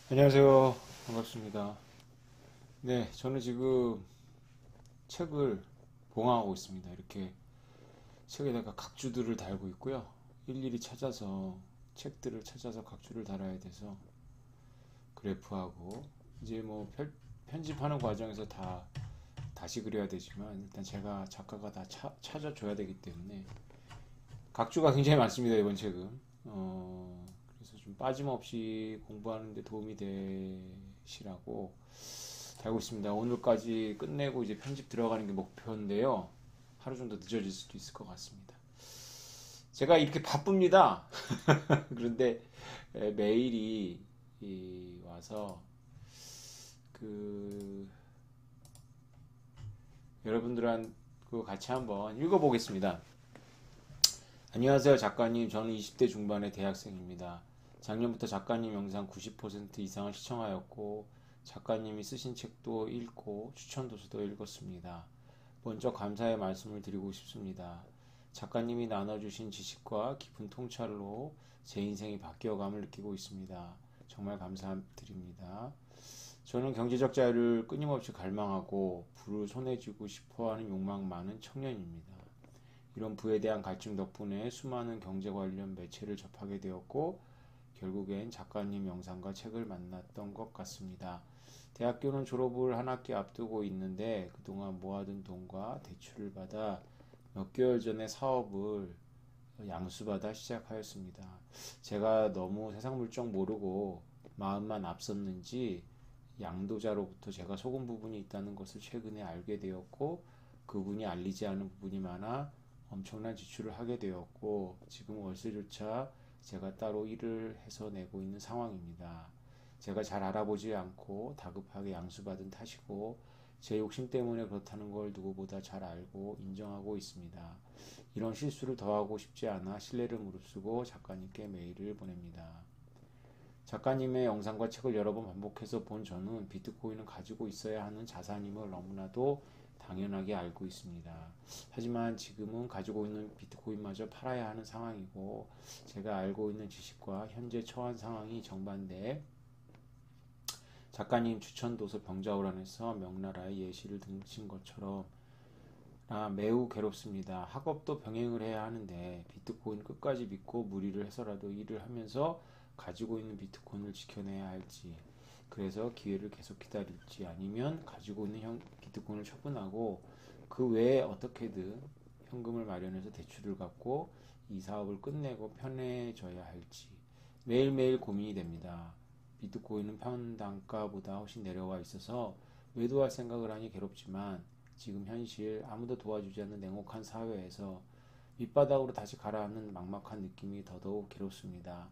안녕하세요. 반갑습니다. 네, 저는 지금 책을 봉황하고 있습니다. 이렇게 책에다가 각주들을 달고 있고요. 일일이 찾아서 책들을 찾아서 각주를 달아야 돼서 그래프하고 이제 뭐 편집하는 과정에서 다시 그려야 되지만 일단 제가 작가가 다 찾아줘야 되기 때문에 각주가 굉장히 많습니다. 이번 책은. 그래서 좀 빠짐없이 공부하는 데 도움이 되시라고 달고 있습니다. 오늘까지 끝내고 이제 편집 들어가는 게 목표인데요. 하루 정도 늦어질 수도 있을 것 같습니다. 제가 이렇게 바쁩니다. 그런데 메일이 와서 그 여러분들한 그 같이 한번 읽어보겠습니다. 안녕하세요, 작가님. 저는 20대 중반의 대학생입니다. 작년부터 작가님 영상 90% 이상을 시청하였고, 작가님이 쓰신 책도 읽고, 추천 도서도 읽었습니다. 먼저 감사의 말씀을 드리고 싶습니다. 작가님이 나눠주신 지식과 깊은 통찰로 제 인생이 바뀌어감을 느끼고 있습니다. 정말 감사드립니다. 저는 경제적 자유를 끊임없이 갈망하고 부를 손에 쥐고 싶어하는 욕망 많은 청년입니다. 이런 부에 대한 갈증 덕분에 수많은 경제 관련 매체를 접하게 되었고 결국엔 작가님 영상과 책을 만났던 것 같습니다. 대학교는 졸업을 한 학기 앞두고 있는데 그동안 모아둔 돈과 대출을 받아 몇 개월 전에 사업을 양수받아 시작하였습니다. 제가 너무 세상 물정 모르고 마음만 앞섰는지 양도자로부터 제가 속은 부분이 있다는 것을 최근에 알게 되었고 그분이 알리지 않은 부분이 많아 엄청난 지출을 하게 되었고 지금 월세조차 제가 따로 일을 해서 내고 있는 상황입니다. 제가 잘 알아보지 않고 다급하게 양수받은 탓이고 제 욕심 때문에 그렇다는 걸 누구보다 잘 알고 인정하고 있습니다. 이런 실수를 더하고 싶지 않아 신뢰를 무릅쓰고 작가님께 메일을 보냅니다. 작가님의 영상과 책을 여러 번 반복해서 본 저는 비트코인은 가지고 있어야 하는 자산임을 너무나도 당연하게 알고 있습니다. 하지만 지금은 가지고 있는 비트코인마저 팔아야 하는 상황이고 제가 알고 있는 지식과 현재 처한 상황이 정반대에 작가님 추천 도서 병자호란에서 명나라의 예시를 등친 것처럼 매우 괴롭습니다. 학업도 병행을 해야 하는데 비트코인 끝까지 믿고 무리를 해서라도 일을 하면서 가지고 있는 비트코인을 지켜내야 할지 그래서 기회를 계속 기다릴지 아니면 가지고 있는 비트코인을 처분하고 그 외에 어떻게든 현금을 마련해서 대출을 갚고 이 사업을 끝내고 편해져야 할지 매일매일 고민이 됩니다. 비트코인은 평단가보다 훨씬 내려와 있어서 매도할 생각을 하니 괴롭지만 지금 현실 아무도 도와주지 않는 냉혹한 사회에서 밑바닥으로 다시 가라앉는 막막한 느낌이 더더욱 괴롭습니다.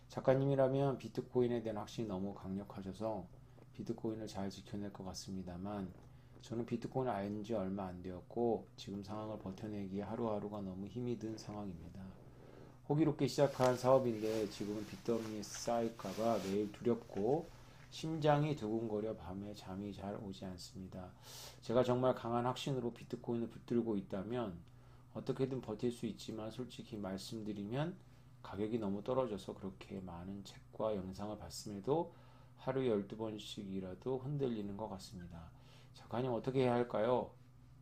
작가님이라면 비트코인에 대한 확신이 너무 강력하셔서 비트코인을 잘 지켜낼 것 같습니다만 저는 비트코인을 안 지 얼마 안 되었고 지금 상황을 버텨내기에 하루하루가 너무 힘이 든 상황입니다. 호기롭게 시작한 사업인데 지금은 빚더미에 쌓일까봐 매일 두렵고 심장이 두근거려 밤에 잠이 잘 오지 않습니다. 제가 정말 강한 확신으로 비트코인을 붙들고 있다면 어떻게든 버틸 수 있지만 솔직히 말씀드리면 가격이 너무 떨어져서 그렇게 많은 책과 영상을 봤음에도 하루에 12번씩이라도 흔들리는 것 같습니다. 작가님 어떻게 해야 할까요?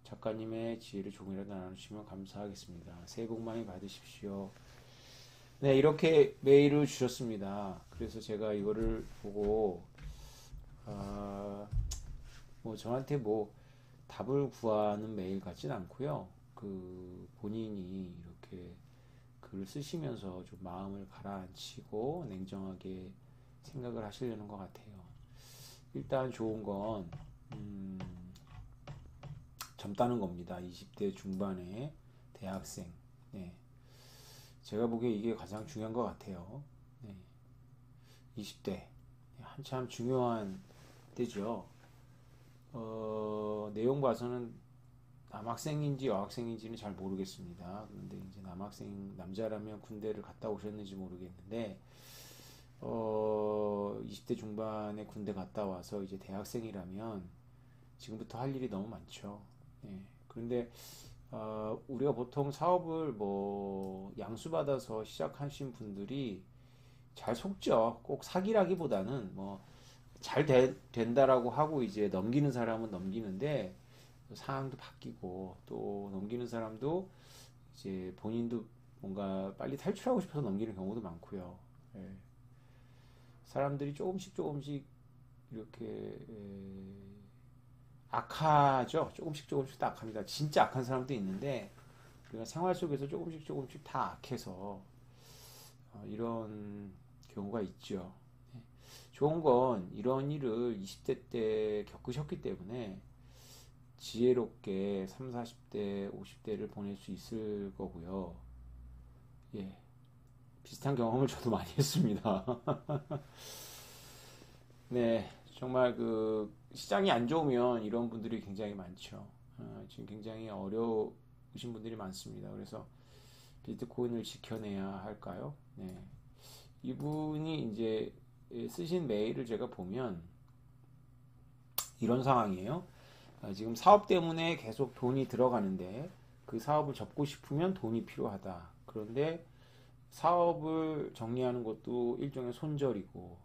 작가님의 지혜를 조금이라도 나눠주시면 감사하겠습니다. 새해 복 많이 받으십시오. 네, 이렇게 메일을 주셨습니다. 그래서 제가 이거를 보고 아, 뭐 저한테 뭐 답을 구하는 메일 같진 않고요. 그 본인이 이렇게 글을 쓰시면서 좀 마음을 가라앉히고 냉정하게 생각을 하시려는 것 같아요. 일단 좋은 건 음, 젊다는 겁니다. 20대 중반의 대학생. 네, 제가 보기에 이게 가장 중요한 것 같아요. 네, 20대 한참 중요한 때죠. 내용 봐서는 남학생인지 여학생인지는 잘 모르겠습니다. 그런데 이제 남학생 남자라면 군대를 갔다 오셨는지 모르겠는데 20대 중반에 군대 갔다 와서 이제 대학생이라면 지금부터 할 일이 너무 많죠. 예. 그런데 우리가 보통 사업을 뭐 양수받아서 시작하신 분들이 잘 속죠. 꼭 사기라기보다는 뭐 된다라고 하고 이제 넘기는 사람은 넘기는데 상황도 바뀌고 또 넘기는 사람도 이제 본인도 뭔가 빨리 탈출하고 싶어서 넘기는 경우도 많고요. 예. 사람들이 조금씩 조금씩 이렇게 악하죠. 조금씩 조금씩 다 악합니다. 진짜 악한 사람도 있는데 우리가 생활 속에서 조금씩 조금씩 다 악해서 이런 경우가 있죠. 예. 좋은 건 이런 일을 20대 때 겪으셨기 때문에 지혜롭게 30, 40대, 50대를 보낼 수 있을 거고요. 예. 비슷한 경험을 저도 많이 했습니다. 네. 정말 그 시장이 안 좋으면 이런 분들이 굉장히 많죠. 지금 굉장히 어려우신 분들이 많습니다. 그래서 비트코인을 지켜내야 할까요? 네. 이분이 이제 쓰신 메일을 제가 보면 이런 상황이에요. 지금 사업 때문에 계속 돈이 들어가는데 그 사업을 접고 싶으면 돈이 필요하다. 그런데 사업을 정리하는 것도 일종의 손절이고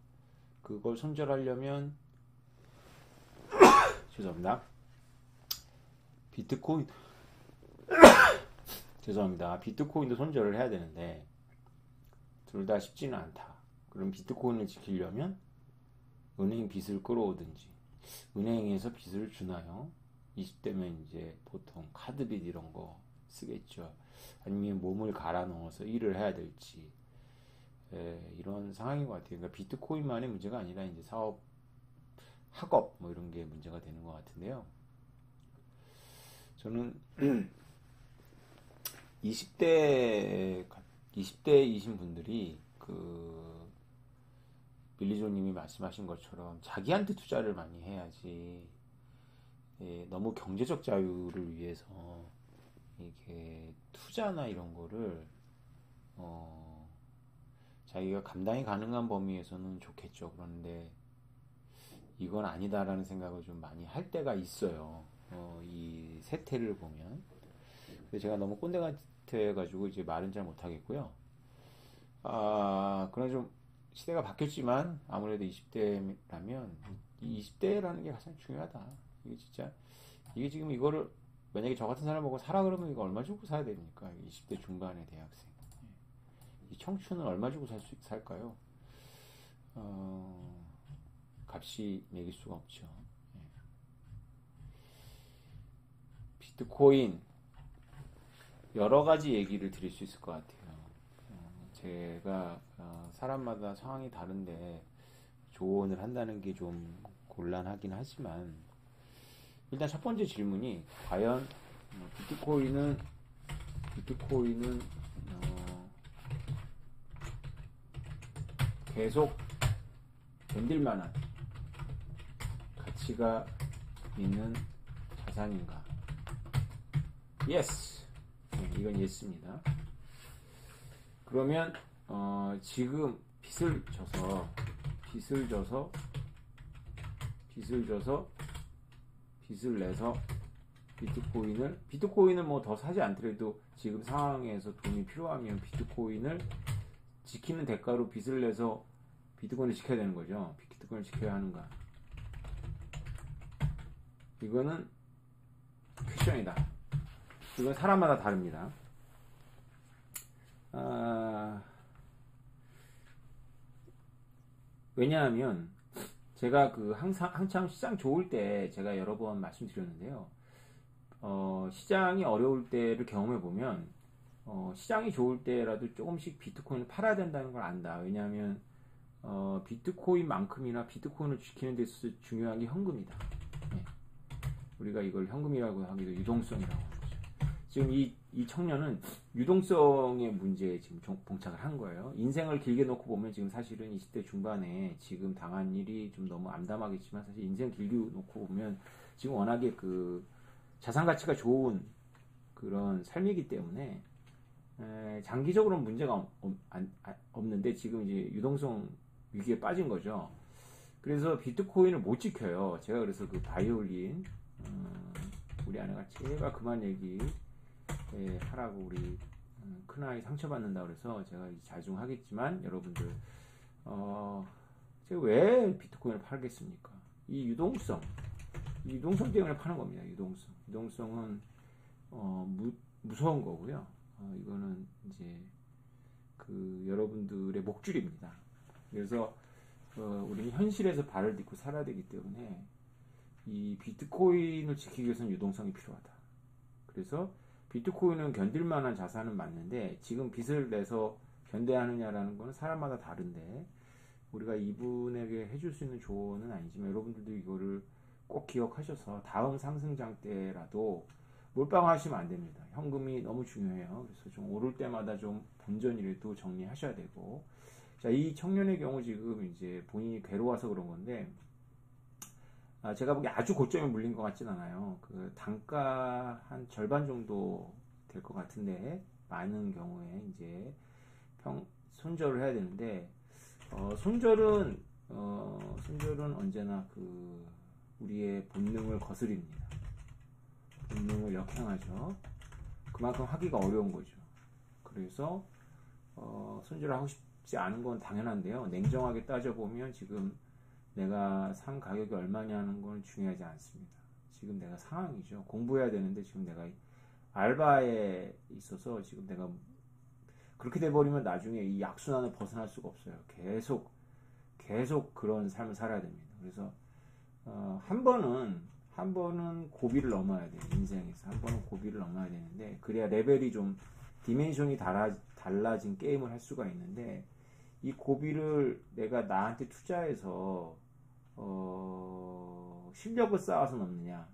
그걸 손절하려면 죄송합니다. 비트코인 죄송합니다. 비트코인도 손절을 해야 되는데 둘 다 쉽지는 않다. 그럼 비트코인을 지키려면 은행 빚을 끌어오든지 은행에서 빚을 주나요? 20대면 이제 보통 카드빚 이런 거 쓰겠죠. 아니면 몸을 갈아 넣어서 일을 해야 될지 이런 상황인 것 같아요. 그러니까 비트코인만의 문제가 아니라 이제 사업, 학업 뭐 이런 게 문제가 되는 것 같은데요. 저는 20대이신 분들이 그 빌리조님이 말씀하신 것처럼 자기한테 투자를 많이 해야지 너무 경제적 자유를 위해서 이게 투자나 이런 거를 자기가 감당이 가능한 범위에서는 좋겠죠. 그런데 이건 아니다라는 생각을 좀 많이 할 때가 있어요. 이 세태를 보면. 그래서 제가 너무 꼰대 같아가지고 이제 말은 잘 못하겠고요. 그러나 좀 시대가 바뀌었지만 아무래도 20대라면 이 20대라는 게 가장 중요하다. 이게 진짜 이게 지금 이거를 만약에 저 같은 사람 보고 사라 그러면 이거 얼마 주고 사야 됩니까? 20대 중반의 대학생. 이 청춘은 얼마 주고 살까요? 값이 매길 수가 없죠. 비트코인 여러 가지 얘기를 드릴 수 있을 것 같아요. 제가 사람마다 상황이 다른데 조언을 한다는 게 좀 곤란하긴 하지만 일단 첫 번째 질문이 과연 비트코인은 계속 견딜 만한 가치가 있는 자산인가? 예스. 이건 예스입니다. 그러면 지금 빚을 내서 비트코인을 뭐 더 사지 않더라도 지금 상황에서 돈이 필요하면 비트코인을 지키는 대가로 빚을 내서 비트코인을 지켜야 되는 거죠. 비트코인을 지켜야 하는가? 이거는 퀘션이다. 이건 사람마다 다릅니다. 왜냐하면 제가 그 한참 시장 좋을 때 제가 여러 번 말씀드렸는데요. 시장이 어려울 때를 경험해 보면 시장이 좋을 때라도 조금씩 비트코인을 팔아야 된다는 걸 안다. 왜냐하면 비트코인만큼이나 비트코인을 지키는 데 있어서 중요한 게 현금이다. 네. 우리가 이걸 현금이라고 하기도 유동성이라고 하죠. 지금 이 청년은 유동성의 문제에 지금 봉착을 한 거예요. 인생을 길게 놓고 보면 지금 사실은 20대 중반에 지금 당한 일이 좀 너무 암담하겠지만 사실 인생 길게 놓고 보면 지금 워낙에 그 자산 가치가 좋은 그런 삶이기 때문에 장기적으로는 문제가 없는데 지금 이제 유동성 위기에 빠진 거죠. 그래서 비트코인을 못 지켜요. 제가 그래서 그 바이올린 우리 아내가 제발 그만 얘기 하라고 우리 큰아이 상처받는다 그래서 제가 자중하겠지만 여러분들 제가 왜 비트코인을 팔겠습니까? 이 유동성 때문에 파는 겁니다. 유동성은 무서운 거고요. 이거는 이제 여러분들의 목줄입니다. 그래서 우리는 현실에서 발을 딛고 살아야 되기 때문에 이 비트코인을 지키기 위해서는 유동성이 필요하다. 그래서 비트코인은 견딜 만한 자산은 맞는데 지금 빚을 내서 견뎌하느냐라는 거는 사람마다 다른데 우리가 이분에게 해줄 수 있는 조언은 아니지만 여러분들도 이거를 꼭 기억하셔서 다음 상승장 때라도 몰빵하시면 안 됩니다. 현금이 너무 중요해요. 그래서 좀 오를 때마다 좀 본전이라도 정리하셔야 되고. 자, 이 청년의 경우 지금 이제 본인이 괴로워서 그런 건데, 제가 보기에 아주 고점에 물린 것 같진 않아요. 그 단가 한 절반 정도 될 것 같은데, 많은 경우에 이제 손절을 해야 되는데, 손절은 언제나 우리의 본능을 거스립니다. 본능을 역행하죠. 그만큼 하기가 어려운 거죠. 그래서 손절을 하고 싶지 않은 건 당연한데요. 냉정하게 따져보면 지금 내가 산 가격이 얼마냐는 건 중요하지 않습니다. 지금 내가 상황이죠. 공부해야 되는데 지금 내가 알바에 있어서 지금 내가 그렇게 돼버리면 나중에 이 악순환을 벗어날 수가 없어요. 계속 그런 삶을 살아야 됩니다. 그래서 한 번은 고비를 넘어야 돼요. 인생에서 한 번은 고비를 넘어야 되는데 그래야 레벨이 좀 디멘션이 달라진 게임을 할 수가 있는데 이 고비를 내가 나한테 투자해서 실력을 쌓아서 넘느냐,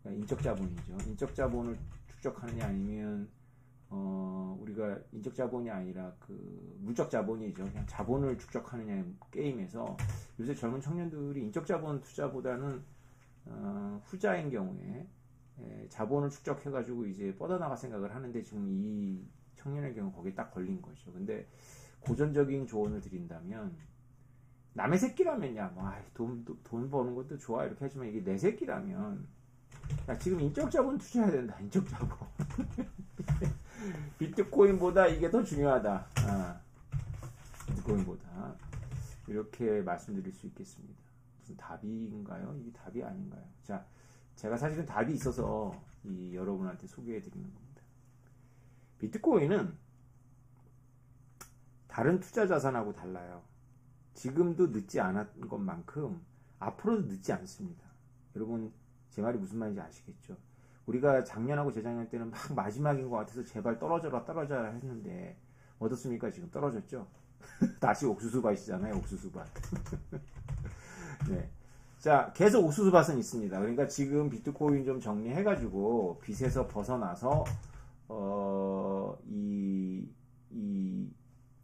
그러니까 인적 자본이죠. 인적 자본을 축적하느냐 아니면 우리가 인적 자본이 아니라 물적 자본이죠. 그냥 자본을 축적하느냐의 게임에서 요새 젊은 청년들이 인적 자본 투자보다는 후자인 경우에 자본을 축적해가지고 이제 뻗어나갈 생각을 하는데 지금 이 청년의 경우 거기에 딱 걸린 거죠. 근데 고전적인 조언을 드린다면 남의 새끼라면 돈 버는 것도 좋아 이렇게 하지만 이게 내 새끼라면 지금 인적 자본 투자해야 된다. 인적 자본. 비트코인보다 이게 더 중요하다. 비트코인보다 이렇게 말씀드릴 수 있겠습니다. 무슨 답인가요? 이게 답이 아닌가요? 자, 제가 사실은 답이 있어서 여러분한테 소개해 드리는 겁니다. 비트코인은 다른 투자 자산하고 달라요. 지금도 늦지 않은 것만큼 앞으로도 늦지 않습니다. 여러분 제 말이 무슨 말인지 아시겠죠? 우리가 작년하고 재작년 때는 막 마지막인 것 같아서 제발 떨어져라 했는데 어떻습니까? 지금 떨어졌죠? 다시 옥수수밭이잖아요. 옥수수밭. 네. 자, 계속 옥수수밭은 있습니다. 그러니까 지금 비트코인 좀 정리해가지고 빚에서 벗어나서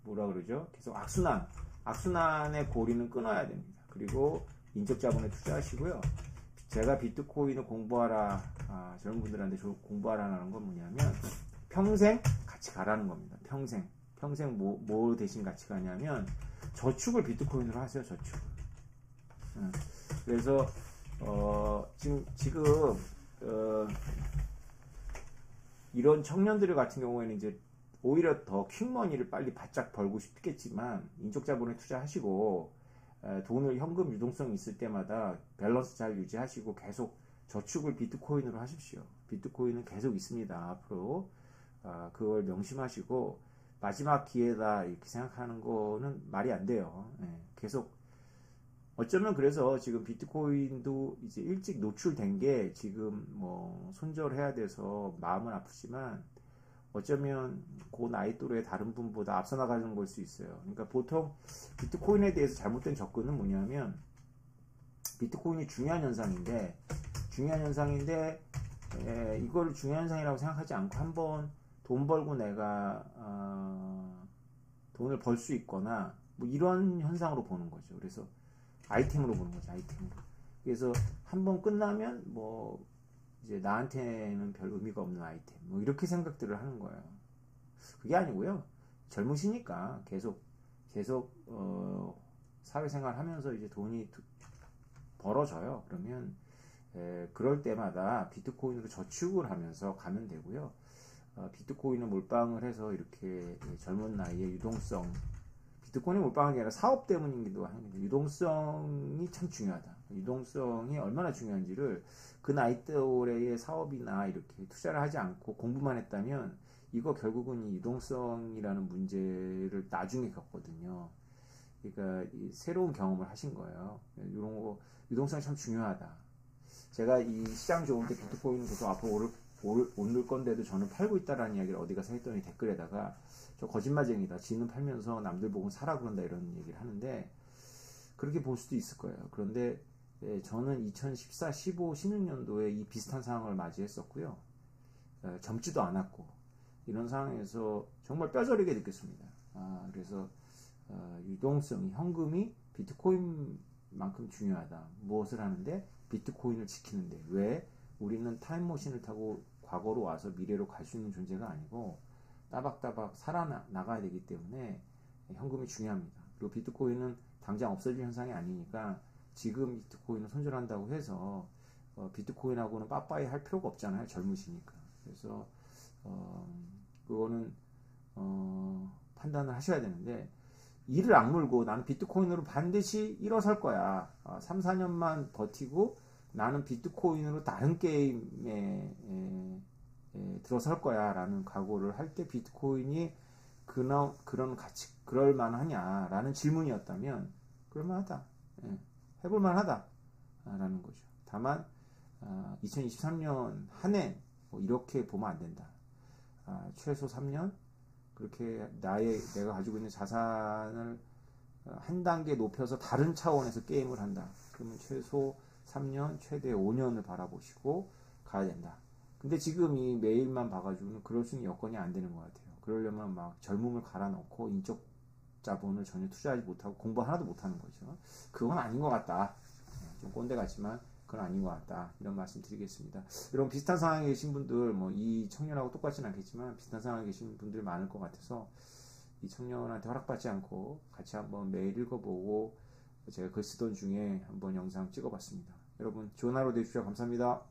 뭐라 그러죠? 계속 악순환의 고리는 끊어야 됩니다. 그리고 인적 자본에 투자하시고요. 제가 비트코인을 공부하라, 젊은 분들한테 공부하라는 건 뭐냐면 평생 같이 가라는 겁니다. 평생 뭐 대신 같이 가냐면 저축을 비트코인으로 하세요. 저축. 그래서 지금 이런 청년들 같은 경우에는 이제 오히려 더 퀵머니를 빨리 바짝 벌고 싶겠지만 인적 자본에 투자하시고 돈을 현금 유동성이 있을 때마다 밸런스 잘 유지하시고 계속 저축을 비트코인으로 하십시오. 비트코인은 계속 있습니다. 앞으로 그걸 명심하시고 마지막 기회다 이렇게 생각하는 거는 말이 안 돼요. 계속 어쩌면 그래서 지금 비트코인도 이제 일찍 노출된 게 지금 뭐 손절해야 돼서 마음은 아프지만 어쩌면 그 나이 또래의 다른 분보다 앞서 나가는 걸 수 있어요. 그러니까 보통 비트코인에 대해서 잘못된 접근은 뭐냐면 비트코인이 중요한 현상인데 이거를 중요한 현상이라고 생각하지 않고 한번 돈 벌고 내가 돈을 벌 수 있거나 뭐 이런 현상으로 보는 거죠. 그래서 아이템으로 보는 거죠. 아이템으로. 그래서 한번 끝나면 뭐 이제 나한테는 별 의미가 없는 아이템 뭐 이렇게 생각들을 하는 거예요. 그게 아니고요. 젊으시니까 계속 사회생활 하면서 이제 돈이 벌어져요. 그러면 그럴 때마다 비트코인으로 저축을 하면서 가면 되고요. 비트코인을 몰빵을 해서 이렇게 젊은 나이에 비트코인이 몰빵한 게 아니라 사업 때문이기도 합니다. 유동성이 참 중요하다. 유동성이 얼마나 중요한지를 그 나이 또래의 사업이나 이렇게 투자를 하지 않고 공부만 했다면 이거 결국은 이 유동성이라는 문제를 나중에 겪거든요. 그러니까 새로운 경험을 하신 거예요. 이런 거 유동성이 참 중요하다. 제가 이 시장 좋을 때 비트코인은 계속 앞으로 오를 건데도 저는 팔고 있다라는 이야기를 어디 가서 했더니 댓글에다가 저 거짓말쟁이다. 지는 팔면서 남들 보고 사라 그런다 이런 얘기를 하는데 그렇게 볼 수도 있을 거예요. 그런데 저는 2014, 15, 16년도에 이 비슷한 상황을 맞이했었고요. 젊지도 않았고 이런 상황에서 정말 뼈저리게 느꼈습니다. 그래서 유동성, 현금이 비트코인만큼 중요하다. 무엇을 하는데? 비트코인을 지키는데. 왜? 우리는 타임머신을 타고 과거로 와서 미래로 갈 수 있는 존재가 아니고 따박따박 살아나가야 되기 때문에 현금이 중요합니다. 그리고 비트코인은 당장 없어질 현상이 아니니까 지금 비트코인을 손절한다고 해서 비트코인하고는 빠빠이 할 필요가 없잖아요. 젊으시니까. 그래서 그거는 판단을 하셔야 되는데 이를 악물고 나는 비트코인으로 반드시 일어설 거야. 3, 4년만 버티고 나는 비트코인으로 다른 게임에 들어설 거야 라는 각오를 할 때 비트코인이 그런 가치 그럴 만하냐 라는 질문이었다면 그럴만하다. 해볼만하다 라는 거죠. 다만 2023년 한 해 이렇게 보면 안 된다. 최소 3년 그렇게 내가 가지고 있는 자산을 한 단계 높여서 다른 차원에서 게임을 한다. 그러면 최소 3년, 최대 5년을 바라보시고 가야 된다. 근데 지금 이 메일만 봐가지고는 그럴 수 있는 여건이 안 되는 것 같아요. 그러려면 막 젊음을 갈아넣고 인적 자본을 전혀 투자하지 못하고 공부 하나도 못하는 거죠. 그건 아닌 것 같다. 좀 꼰대 같지만 그건 아닌 것 같다. 이런 말씀 드리겠습니다. 여러분 비슷한 상황에 계신 분들 뭐 이 청년하고 똑같지는 않겠지만 비슷한 상황에 계신 분들 많을 것 같아서 이 청년한테 허락받지 않고 같이 한번 메일 읽어보고 제가 글 쓰던 중에 한번 영상 찍어봤습니다. 여러분 좋은 하루 되십시오. 감사합니다.